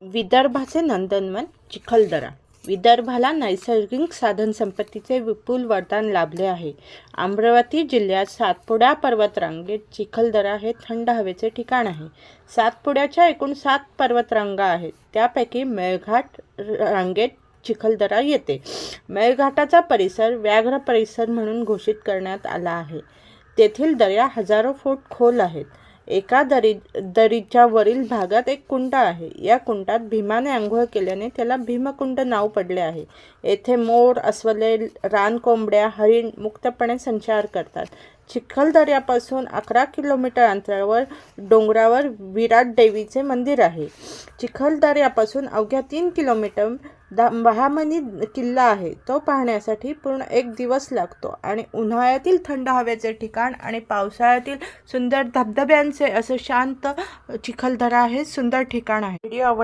विदर्भाचे नंदनवन चिखलदरा. विदर्भाला नैसर्गिक साधनसंपत्तीचे विपुल वरदान लाभले आहे. अमरावती जिल्ह्यात सातपुडा पर्वतरांगेत चिखलदरा हे थंड हवेचे ठिकाण आहे. सातपुड्याच्या एकूण 7 पर्वतरांगा आहेत. त्यापैकी मेळघाट रांगेत चिखलदरा येते. मेळघाटाचा परिसर व्याघ्र परिसर म्हणून घोषित करण्यात आला आहे. तेथील दऱ्या हजारो फूट खोल आहेत. एका दरीच्या वरील भागात एक कुंड आहे. या कुंडात भीमाने आंघोळ केल्याने त्याला भीमकुंड नाव पडले आहे. येथे मोर, अस्वले, रानकोंबड्या, हरिण मुक्तपणे संचार करतात. चिखलदऱ्यापासून 11 किलोमीटर अंतरावर डोंगरावर विराट देवीचे मंदिर आहे. चिखलदऱ्यापासून अवघ्या 3 किलोमीटर बहामनी किल्ला आहे. तो पाहण्यासाठी पूर्ण 1 दिवस लागतो आणि उन्हाळ्यातील थंड हवेचे ठिकाण आणि पावसाळ्यातील सुंदर धबधब्यांचे असे शांत चिखलदरा हे सुंदर ठिकाण आहे. व्हिडिओ आवडला